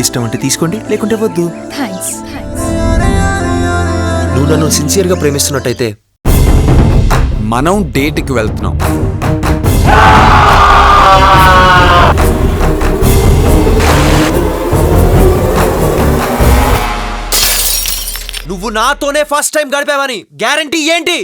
ఇష్టం అంటే తీసుకోండి, లేకుంటే వద్దు. థ్యాంక్స్. నువ్వు నన్ను సిన్సియర్గా ప్రేమిస్తున్నట్టయితే మనం డేట్కి వెళ్తున్నాం. నువ్వు నాతోనే ఫస్ట్ టైం గడిపావని గ్యారంటీ ఏంటి?